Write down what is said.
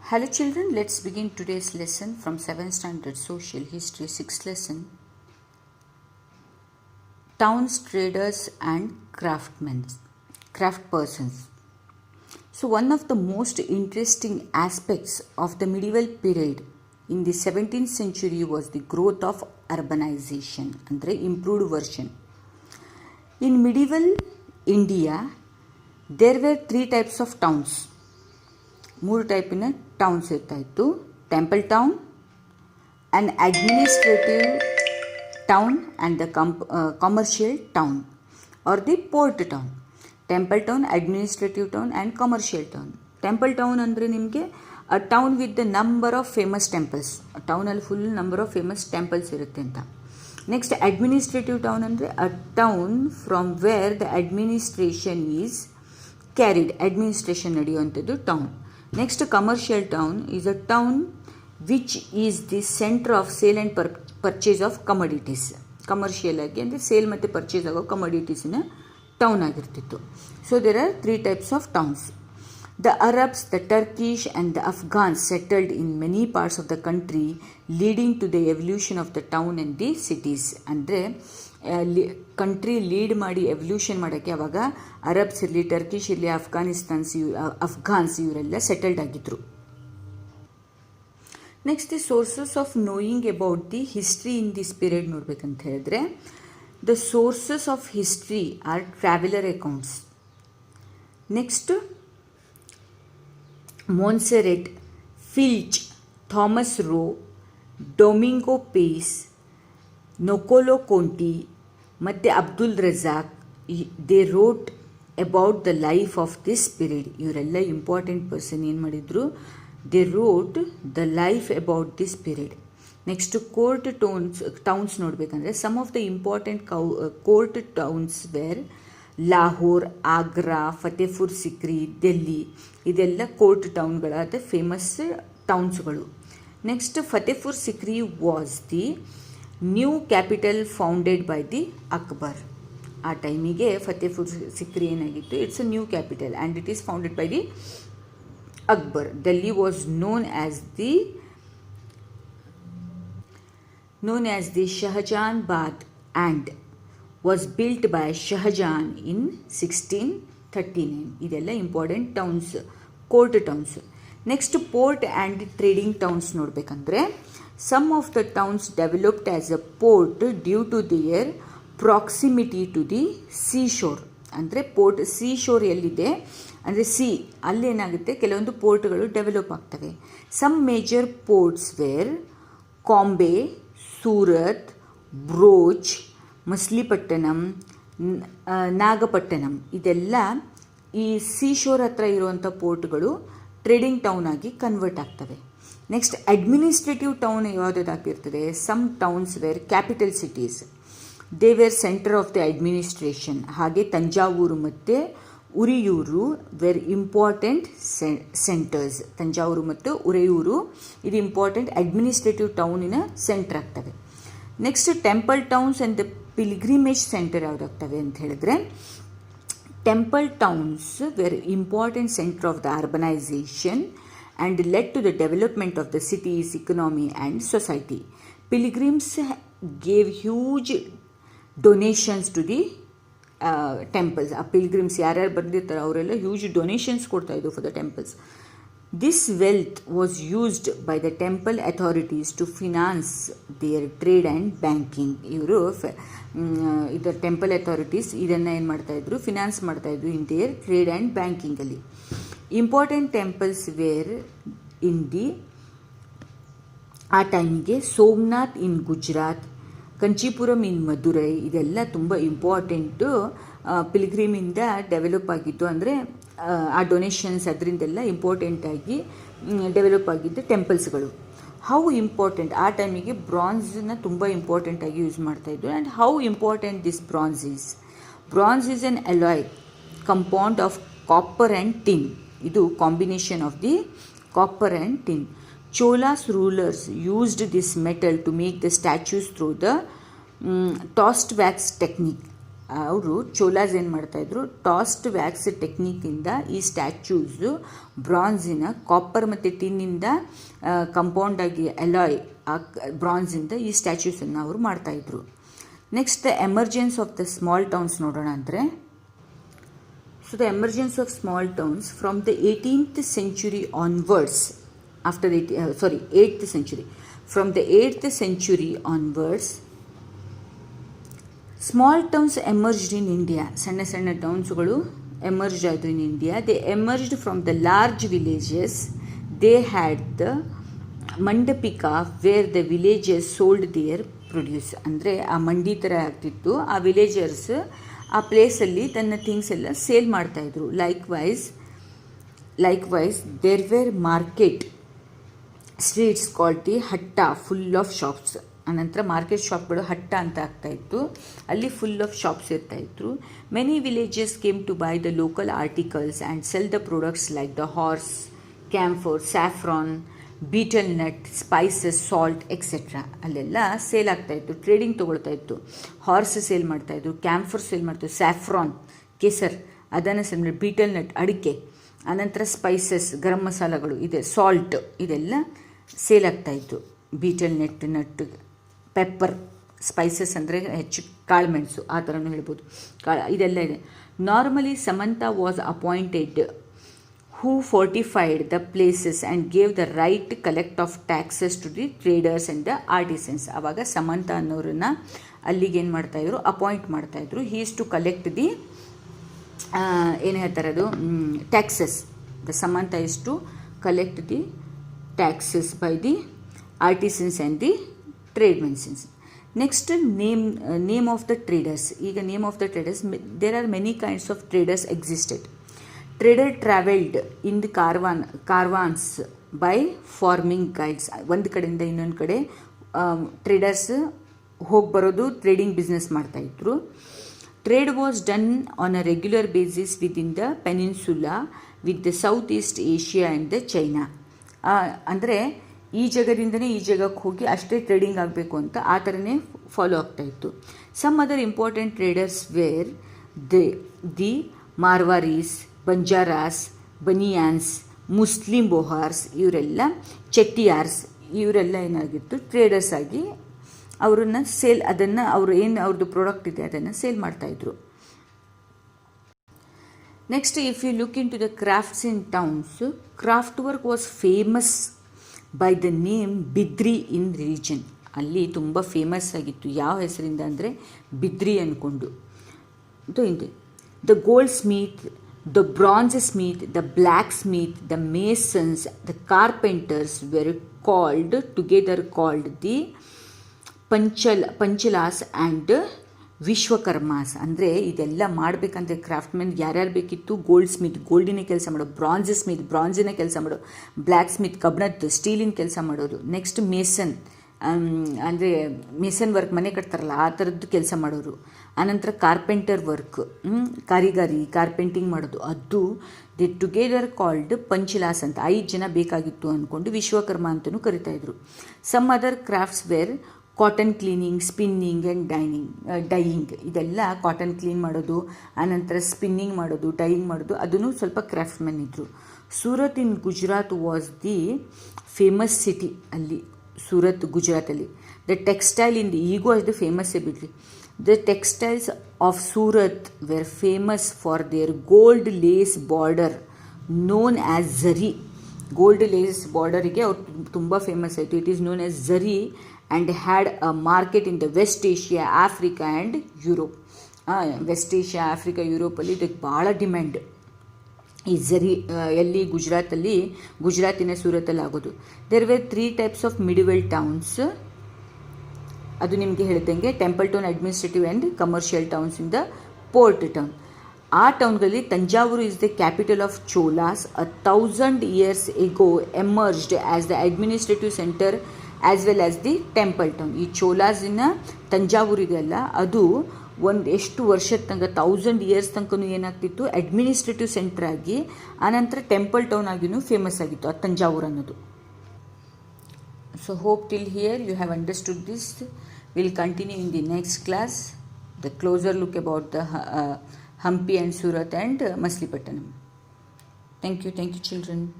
Hello children, let's begin today's lesson from 7th standard social history 6th lesson. Towns, traders and craftspersons. So one of the most interesting aspects of the medieval period in the 17th century was the growth of urbanization, andre improved version. In medieval India, there were three types of towns. ಮೂರು ಟೈಪಿನ towns ಇರ್ತಾ ಇತ್ತು. Temple town, an administrative town and the commercial town are the port town. Temple town, administrative town and commercial town. Temple town ಅಂದರೆ ನಿಮಗೆ a town with the number of famous temples. ಟೌನಲ್ಲಿ full number of famous temples ಇರುತ್ತೆ ಅಂತ. Next administrative town ಅಂದರೆ a town from where the administration is carried. Administration ನಡೆಯುವಂಥದ್ದು town. Next, commercial town is a town which is the center of sale and purchase of commodities. Commercial ಆಗಿ ಅಂದರೆ sale ಮತ್ತು purchase ಆಗೋ ಕಮೋಡಿಟೀಸಿನ town ಆಗಿರ್ತಿತ್ತು. So there are three types of towns. The Arabs, the Turkish and the Afghans settled in many parts of the country, leading to the evolution of the town and the cities. ಅಂದರೆ country lead ಮಾಡಿ evolution ಮಾಡೋಕ್ಕೆ ಅವಾಗ Arabs ಇರಲಿ, Turkish ಇರಲಿ, Afghans ಇವರೆಲ್ಲ settled ಆಗಿದ್ರು. Next the sources of knowing about the history in this period ನೋಡ್ಬೇಕಂತ ಹೇಳಿದ್ರೆ, the sources of history are traveller accounts. Next Monserrate, Fitch, Thomas Roe, Domingo Paes, Nicolo Conti ಮತ್ತು Abdul Razzaq, they wrote about the life of this period. ಇವರೆಲ್ಲ important person ಏನು ಮಾಡಿದರು, they wrote the life about this period. Next court towns ನೋಡಬೇಕಂದ್ರೆ, some of the important court towns were Lahore, Agra, Fatehpur Sikri, Delhi. ಇದೆಲ್ಲ court ಟೌನ್ಗಳಾದ famous ಟೌನ್ಸ್ಗಳು. Next Fatehpur Sikri was the new capital founded by the Akbar. ಆ ಟೈಮಿಗೆ ಫತೇಪುರ್ ಸಿಕ್ರಿ ಏನಾಗಿತ್ತು, it's a new capital and it is founded by the Akbar. Delhi was known as the Shahjahanabad and was built by Shahjahan in 1639. ಇದೆಲ್ಲ important towns, court towns. Next port and trading towns ನೋಡಬೇಕಂದ್ರೆ, some of the towns developed as a port due to their proximity to the seashore. ಅಂದರೆ port, seashore ಎಲ್ಲಿದೆ ಅಂದರೆ ಅಲ್ಲೇನಾಗುತ್ತೆ, ಕೆಲವೊಂದು ಪೋರ್ಟ್ಗಳು develop ಆಗ್ತವೆ. Some major ports were Cambay, Surat, Broach, Masulipatnam, Nagapattinam. ಇದೆಲ್ಲ ಈ ಸೀಶೋರ್ ಹತ್ರ ಇರುವಂಥ ಪೋರ್ಟ್ಗಳು ಟ್ರೇಡಿಂಗ್ ಟೌನ್ ಆಗಿ ಕನ್ವರ್ಟ್ ಆಗ್ತವೆ. ನೆಕ್ಸ್ಟ್ ಅಡ್ಮಿನಿಸ್ಟ್ರೇಟಿವ್ ಟೌನ್ ಯಾವುದಾಗಿರ್ತದೆ, some towns were capital cities, they were centre of the administration. ಹಾಗೆ ತಂಜಾವೂರು ಮತ್ತು Uraiyur were important centres. Thanjavur ಮತ್ತು ಉರಿಯೂರು ಇದು ಇಂಪಾರ್ಟೆಂಟ್ ಅಡ್ಮಿನಿಸ್ಟ್ರೇಟಿವ್ ಟೌನಿನ ಸೆಂಟರ್ ಆಗ್ತವೆ. Next temple towns and the pilgrimage centre ಯಾವುದಾಗ್ತವೆ ಅಂತ ಹೇಳಿದ್ರೆ, temple towns were important center of the urbanisation and led to the development of the city's economy and society. Pilgrims gave huge donations to the temples. ಆ pilgrims ಯಾರ್ಯಾರು ಬಂದಿರ್ತಾರೆ ಅವರೆಲ್ಲ huge donations ಕೊಡ್ತಾ ಇದ್ರು for the temples. This wealth was used by the temple authorities to finance their trade and banking. ಇವರು ಇದರ temple authorities ಇದನ್ನು ಏನು ಮಾಡ್ತಾಯಿದ್ರು, ಫಿನಾನ್ಸ್ ಮಾಡ್ತಾಯಿದ್ರು ಇನ್ ದೇರ್ ಟ್ರೇಡ್ ಆ್ಯಂಡ್ ಬ್ಯಾಂಕಿಂಗಲ್ಲಿ. Important temples were in the ಆ ಟೈಮಿಗೆ ಸೋಮನಾಥ್ ಇನ್ ಗುಜರಾತ್, ಕಂಚೀಪುರಂ ಇನ್ ಮಧುರೈ. ಇದೆಲ್ಲ ತುಂಬ ಇಂಪಾರ್ಟೆಂಟು, ಪಿಲ್ಗ್ರಿಮಿಂದ ಡೆವಲಪ್ ಆಗಿದ್ದು. ಅಂದರೆ ಆ ಡೊನೇಷನ್ಸ್ ಅದರಿಂದೆಲ್ಲ ಇಂಪಾರ್ಟೆಂಟಾಗಿ ಡೆವಲಪ್ ಆಗಿದ್ದ ಟೆಂಪಲ್ಸ್ಗಳು. ಹೌ ಇಂಪಾರ್ಟೆಂಟ್, ಆ ಟೈಮಿಗೆ ಬ್ರಾನ್ಸನ್ನ ತುಂಬ ಇಂಪಾರ್ಟೆಂಟಾಗಿ ಯೂಸ್ ಮಾಡ್ತಾಯಿದ್ರು. And how important this bronze is an alloy compound of copper and tin. ಇದು combination of the copper and tin. Cholas rulers used this metal to make the statues through the lost wax technique. ಅವರು ಚೋಲಾಸ್ ಏನು ಮಾಡ್ತಾಯಿದ್ರು, ಟಾಸ್ಟ್ wax ಟೆಕ್ನಿಕ್ಕಿಂದ ಈ ಸ್ಟ್ಯಾಚ್ಯೂಸು ಬ್ರಾನ್ಸಿನ copper ಮತ್ತು ಟಿನ್ನಿಂದ compound ಆಗಿ alloy ಬ್ರಾನ್ಸಿಂದ ಈ ಸ್ಟ್ಯಾಚ್ಯೂಸನ್ನು ಅವರು ಮಾಡ್ತಾಯಿದ್ರು. Next the emergence of the small towns ನೋಡೋಣ ಅಂದರೆ, so the emergence of small towns from the 18th century onwards, after the 8th century, from the 8th century onwards, small towns emerged in India. ಸಣ್ಣ ಸಣ್ಣ ಟೌನ್ಸ್ಗಳು emerged ಆಯಿತು in India. They emerged from the large villages. They had the mandapika where the villages sold their produce. ಅಂದರೆ ಆ ಮಂಡಿ ಥರ ಆಗ್ತಿತ್ತು, ಆ ವಿಲೇಜರ್ಸ್ ಆ ಪ್ಲೇಸಲ್ಲಿ ತನ್ನ ಥಿಂಗ್ಸ್ ಎಲ್ಲ ಸೇಲ್ ಮಾಡ್ತಾಯಿದ್ರು. Likewise there were market streets called the hatta full of shops. ಆನಂತರ ಮಾರ್ಕೆಟ್ ಶಾಪ್ಗಳು ಹಟ್ಟ ಅಂತ ಆಗ್ತಾಯಿತ್ತು, ಅಲ್ಲಿ ಫುಲ್ ಆಫ್ ಶಾಪ್ಸ್ ಇರ್ತಾಯಿದ್ರು. Many villages came to buy the local articles and sell the products like the horse, camphor, saffron, betel nut, spices, salt etcetera. ಅಲ್ಲೆಲ್ಲ sale ಆಗ್ತಾಯಿತ್ತು, trading ತೊಗೊಳ್ತಾಯಿತ್ತು. ಹಾರ್ಸ್ ಸೇಲ್ ಮಾಡ್ತಾಯಿದ್ರು, ಕ್ಯಾಂಫೋರ್ ಸೇಲ್ ಮಾಡ್ತಾಯಿದ್ರು, saffron ಕೇಸರ್ ಅದನ್ನು sale ಮಾಡಿ, Beetal nut ಅಡಿಕೆ, ಆನಂತರ ಸ್ಪೈಸಸ್ ಗರಂ ಮಸಾಲಗಳು ಇದೆ, ಸಾಲ್ಟ್ ಇದೆಲ್ಲ ಸೇಲ್ ಆಗ್ತಾಯಿತ್ತು. ಬೀಟಲ್ ನಟ್, ಪೆಪ್ಪರ್, ಸ್ಪೈಸಸ್ ಅಂದರೆ ಹೆಚ್ಚು ಕಾಳುಮೆಣಸು ಆ ಥರನೂ ಹೇಳ್ಬೋದು, ಇದೆಲ್ಲ ಇದೆ. Normally samanta was appointed who fortified the places and gave the right collect of taxes to the traders and the artisans. ಆವಾಗ ಸಮಂತ ಅನ್ನೋರನ್ನ ಅಲ್ಲಿಗೆ ಏನು ಮಾಡ್ತಾಯಿದ್ರು, ಅಪಾಯಿಂಟ್ ಮಾಡ್ತಾಯಿದ್ರು. He is to collect the ಏನು ಹೇಳ್ತಾರೆ ಅದು taxes. The samanta is to collect the taxes by the artisans and the tradesmen. Next name of the traders. ಈಗ name of the traders, there are many kinds of traders existed. Trader travelled in the caravans by forming guides. ಒಂದು ಕಡೆಯಿಂದ ಇನ್ನೊಂದು ಕಡೆ traders ಹೋಗಿ ಬರೋದು, trading business ಮಾಡ್ತಾಯಿದ್ರು. Trade was done on a regular basis within the peninsula with the South East Asia and the China. ಅಂದರೆ ಈ ಜಾಗದಿಂದನೇ ಈ ಜಾಗಕ್ಕೆ ಹೋಗಿ ಅಷ್ಟೇ ಟ್ರೇಡಿಂಗ್ ಆಗಬೇಕು ಅಂತ ಆ ಥರನೇ ಫಾಲೋ ಆಗ್ತಾಯಿತ್ತು. Some other important traders were the Marwaris, Banjaras, Banians, Muslim Bohras, ಇವರೆಲ್ಲ ಚೆಟ್ಟಿಯಾರ್ಸ್, ಇವರೆಲ್ಲ ಏನಾಗಿತ್ತು ಟ್ರೇಡರ್ಸ್ ಆಗಿ ಅವರನ್ನು ಅದನ್ನು ಅವ್ರದ್ದು ಪ್ರಾಡಕ್ಟ್ ಇದೆ ಅದನ್ನು ಸೇಲ್ ಮಾಡ್ತಾಯಿದ್ರು. Next, if you look in to the crafts in towns, craft work was famous by the name Bidri in religion. ಅಲ್ಲಿ ತುಂಬ ಫೇಮಸ್ ಆಗಿತ್ತು. ಯಾವ ಹೆಸರಿಂದ ಅಂದರೆ ಬಿದ್ರಿ ಅಂದ್ಕೊಂಡು. The goldsmith, the bronzesmith, the blacksmith, the masons, the carpenters were together called the Panchalas and Vishwakarmas. ಅಂದರೆ ಇದೆಲ್ಲ ಮಾಡಬೇಕಂದ್ರೆ ಕ್ರಾಫ್ಟ್ಮೆನ್ ಯಾರ್ಯಾರು ಬೇಕಿತ್ತು, ಗೋಲ್ಡ್ ಸ್ಮಿತ್ ಗೋಲ್ಡಿನ ಕೆಲಸ ಮಾಡೋದು, ಬ್ರಾಂಜ್ ಸ್ಮಿತ್ ಬ್ರಾಂಜಿನ ಕೆಲಸ ಮಾಡೋದು, ಬ್ಲ್ಯಾಕ್ ಸ್ಮಿತ್ ಕಬ್ಬಿಣದ್ದು ಸ್ಟೀಲಿನ ಕೆಲಸ ಮಾಡೋದು, ನೆಕ್ಸ್ಟ್ ಮೇಸನ್ ಅಂದರೆ ಮೇಸನ್ ವರ್ಕ್ ಮನೆ ಕಟ್ತಾರಲ್ಲ ಆ ಥರದ್ದು ಕೆಲಸ ಮಾಡೋರು, ಆನಂತರ ಕಾರ್ಪೆಂಟರ್ ವರ್ಕ್ ಕಾರ್ಪೆಂಟಿಂಗ್ ಮಾಡೋದು, ಅದು ದಿ ಟುಗೆದರ್ ಕಾಲ್ಡ್ ಪಂಚಲಾಸ್ ಅಂತ 5 ಜನ ಬೇಕಾಗಿತ್ತು ಅಂದ್ಕೊಂಡು ವಿಶ್ವಕರ್ಮ ಅಂತಲೂ ಕರಿತಾಯಿದ್ರು. Some other crafts were cotton cleaning, spinning and dyeing. ಇದೆಲ್ಲ ಕಾಟನ್ ಕ್ಲೀನ್ ಮಾಡೋದು, ಆನಂತರ ಸ್ಪಿನ್ನಿಂಗ್ ಮಾಡೋದು, ಡೈಯಿಂಗ್ ಮಾಡೋದು, ಅದನ್ನು ಸ್ವಲ್ಪ ಕ್ರಾಫ್ಟ್ಮೆನ್ ಇದ್ದರು. Surat in Gujarat was the famous city. ಅಲ್ಲಿ ಸೂರತ್ ಗುಜರಾತಲ್ಲಿ ದ ಟೆಕ್ಸ್ಟೈಲ್ ಈಗೂ ಅದು ಫೇಮಸ್ಸೇ ಬಿಡ್ರಿ. The textiles of Surat were famous for their gold lace border known as zari. Gold lace ಬಾರ್ಡರಿಗೆ ಅವ್ರು ತುಂಬ ಫೇಮಸ್ ಆಯಿತು. It is known as zari and had a market in the West Asia, Africa and Europe. West Asia, Africa, ಯುರೋಪಲ್ಲಿ ಇದಕ್ಕೆ ಭಾಳ demand. ಈ ಝರಿ ಎಲ್ಲಿ ಗುಜರಾತಿನ ಸೂರತಲ್ಲಿ ಆಗೋದು. There were 3 types of medieval towns. ಅದು ನಿಮಗೆ ಹೇಳಿದಂಗೆ temple town, administrative and commercial towns in the port town. ಆ ಟೌನ್ಗಳಲ್ಲಿ Thanjavur is the capital of Cholas. 1000 years ago emerged as the administrative center as well as the temple town. ಈ ಚೋಲಾಸಿನ ತಂಜಾವೂರು ಇದೆಯಲ್ಲ, ಅದು ಎಷ್ಟು ವರ್ಷದ ತನಕ 1000 years ತನಕನೂ ಏನಾಗ್ತಿತ್ತು, ಅಡ್ಮಿನಿಸ್ಟ್ರೇಟಿವ್ ಸೆಂಟರ್ ಆಗಿ, ಆನಂತರ ಟೆಂಪಲ್ ಟೌನ್ ಆಗಿಯೂ ಫೇಮಸ್ ಆಗಿತ್ತು ಆ ತಂಜಾವೂರು ಅನ್ನೋದು. So hope till here you have understood this. Will continue in the next class. the closer look about the Hampi and Surat and Machilipatnam. Thank you children.